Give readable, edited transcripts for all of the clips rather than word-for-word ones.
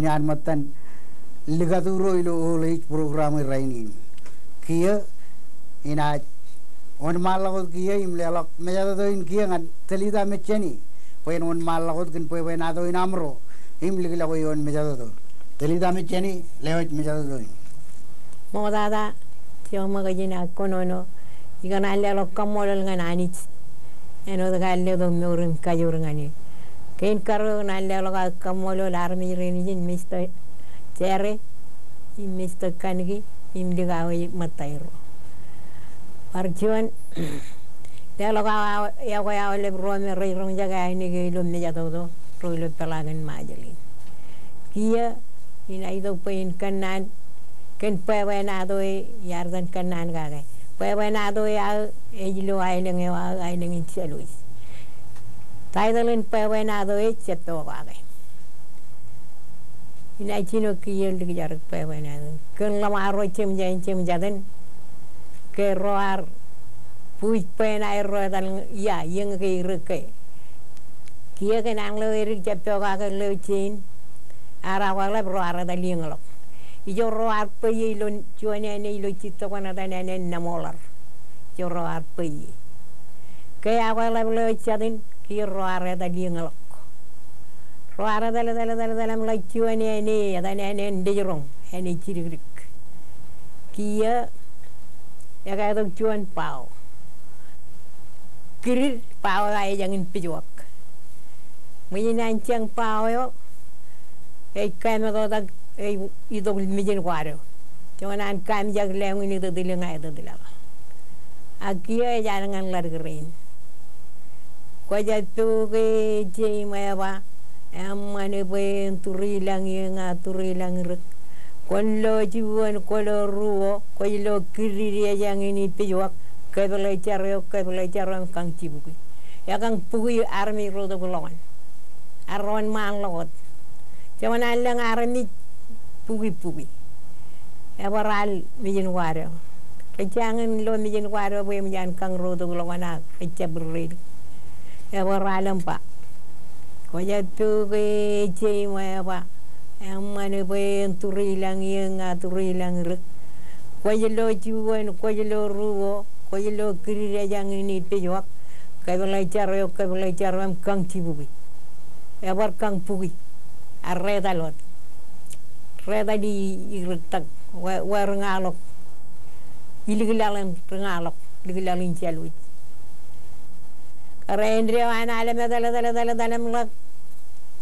nyan matan ligaturo ilo ulit program rainin kia ina on malakot kia imlelok mejado in kia ngan telida mecheni poin on malakot kin poin ado in amro imligla ko yon mejado telida mecheni lewat mejado mo dada tio magajina konono igana lelok kamolal ngananit eno daga do meurin kayur ngani ken karo na lelok kamolo larmi renijin Mr. Cherry Mr. Kanigi imdigawi matairo Arjuan lelok ya ko ya le brome rei rong jaga ini ge lo meja do ro lo pelagan majeli kia ina ido pain kanan ken pewena do yardan kanan gaga pewena do ya ejilo aileng ya aileng chelui taidalen pewena do cheto gaga ina chino kia lig jar pewena ken lama ro chem jaden ke roar puj pena ro dal ya yeng ke reke kia ke nang lo rik cheto gaga lo chin ara wala bro ara dal yeng lo ijo roar pe lo chuane ne lo chito kana dane ne namolar jo roar pe ke awala lo chadin ki roar dal yeng lo roar dal lo chuane ne dane ne ndejrong ene chirik kia ya ka do chuan pau kirir pau ai jangin pijuak minin chang pau yo e kaima do da e ido mijin kwaro jonan kam jag leung ni do dilenga do dilala akia jangan lar green ko ja tu ke je maya amane be turilang nga turilang rek kon lo jiwon ko lo ruo ko lo kiriri yang ini pijuak ke bele charo kang cibuki ya kang pugi army rodo golongan aron man lot jaman alang army pugi ya waral mijin waro kejangan lo mijin waro we mijan kang rodo golongan kecabril ya waralam pa ko ja tu ke je ma amane be turilang rek ko lo jiwon ko lo ruo ko lo kirire yang ini pijuak ka bela charo kang cibuki ya war kang pugi arreda lot reda di irtak war ngalok iligilalan ligilalin chalu karendri ana ale medala mlak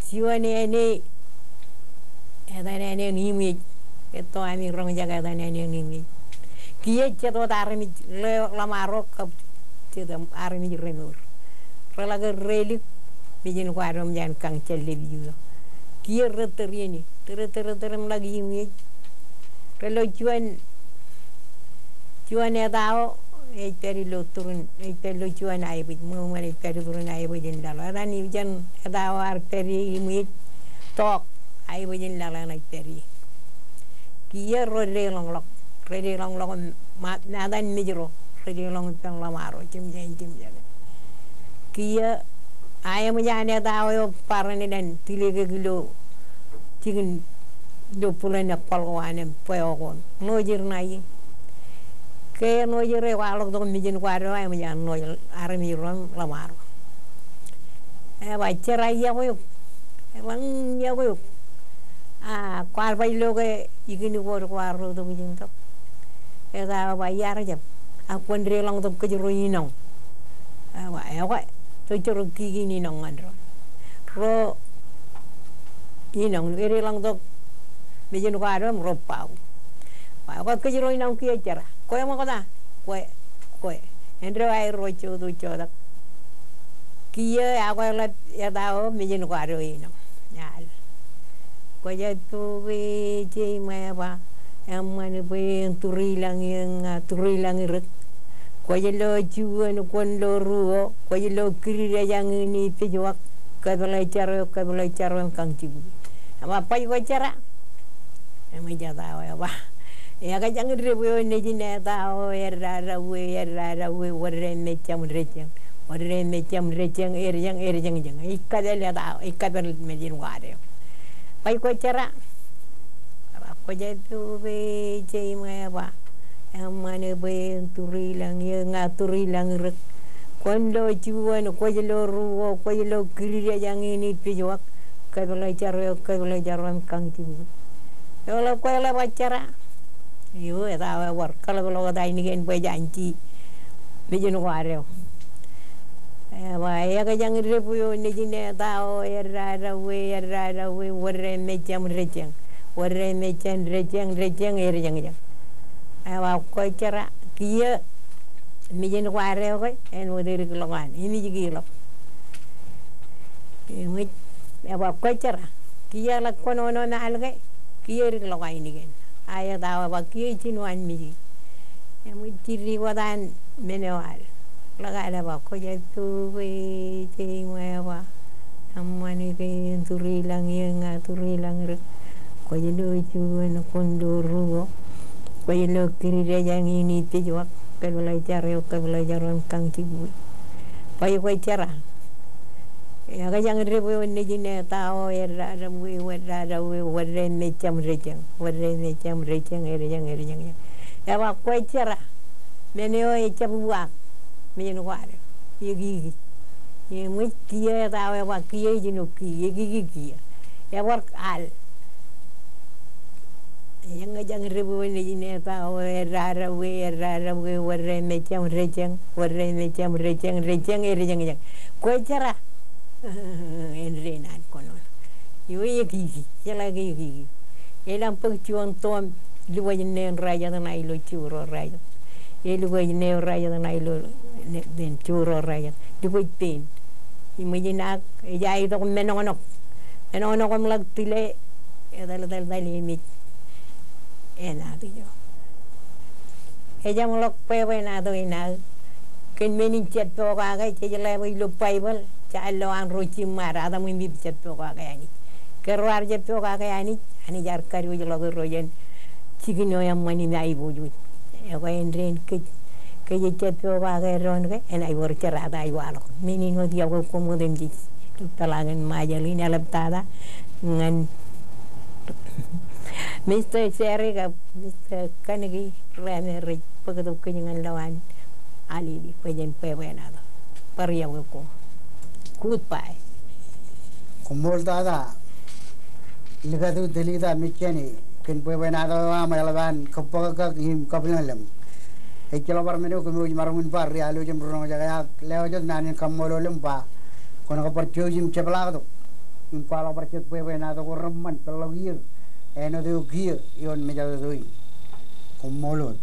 siwane ne edane ne nimi eto ami rong jaga edane ne nimi kia ceto armi le lamaro ka ceto armi remur relaga relik bijin kwarom jan kang celle biyo kia reterieni terem lagi yimi relo cuan edao e peri lo turun e peri cuan ai bit mo mari peri turun ai bijin dalo rani jan edao ar peri yimi tok ai bijin dalo na peri kia rode long mat nadan mijro rode long pang lamaro cim jaga kia ayam jane edao yo parani dan tilege gilo cikin do pulen palwanem poyogon nojir nayi ke nojire walok do mijin kwaro ayam jan nojil armi ron lamaro e ba cerai ya ko lang ya ko kwar bai loge igini wor kwaro do mijin to e da ba yar jam akondre lang to kejro inong wa e wa to jero kigini nong andro ro inong ere lang to bijin kwaro ro pau wa ko kejro inong ki jara ko mo kota ko endro ai ro chu du choda kia ako la ya dao mijin kwaro inong yal ko ya tu we je ma ba amane be turilang rek ko lo juan kon lo ruo ko lo kirire yang ini pijuak ka belajar kang cibu ama pai ko cara ema jada ya ba ya ka jang rebo ne jine tao erra we warre me cham receng erjang ikadel ya tao ikadel me jin ware pai ko cara Koja tu be cai mai ba. Amane be turi lang ye ngaturi lang rek. Kondo chuan koja lo ruo koja lo kiri yang ini pijuak. Kabela jaran kang tibu. Kalau koja la bacara. Yo eta war kalau da ini gen be janji. Bijin wareo. Ba ya ka jang repuyo ni jine tao erra we warre mecham rejang. Warre mechan rejang erjang. Ba ko cara kia mijin wareo ko en wodir kelongan. Ini jigilo. Mit ba ko cara kia la kono no na alge kia ri kelongan ini gen. Aya tao ba kia chinuan miji. Emit tiri wadan menewal. Laga ada ba ko ya tu be cai mai ba amane ke turi lang yenga turi lang re ko ya lo chuan kondo ruo ko ya lo kiri yang ini te jwa ke belai jaran kang tibu pa ko cara ya ga yang re bo ne jine tao era we warre mecham rejang erjang ya ba ko cara meneo e chabuak Mijin ware, gigi. Ye muy kia tawa wa kia jino kia gigi. Ya war al. Yang jang ribu ni jine tawa rara we warre mecham rejang erjang. Ko cara enrenan kono. Yo ye gigi, yala gigi. Elam pagchuan tom luwa jine raya na ilo churo raya. Luwa jine raya na ilo den churo raya dibuit pin imaginak ya itu menonok lag tile dal limit enak itu mulok pewe na do ina ken menin chat to ka jele wi lu paibal cha lo an rochi mara da mun bib chat to ka yani kerwar chat to ka yani ani jar kari wi lo royen chigino yam mani nai buju e ko endren ke ye cheto ba ron ke en ay wor cerada ay walo mini no dia ko mo dem ji talangan majalin alaptada ngan Mr. Serega Mr. Kanegi rene ri pagado kenyan lawan ali di pejen pewenado pariya ko goodbye kumol dada ligadu delida michani ken pewenado amalaban kapaga him kapinalam Ekilo parmeno kami uji marungun par ya lu jam runong jaga leo jod nanin kamolo lempa kono ko percio jim cepla to impala percio pewe na to reman telogir eno de ukir yon me jado doi komolo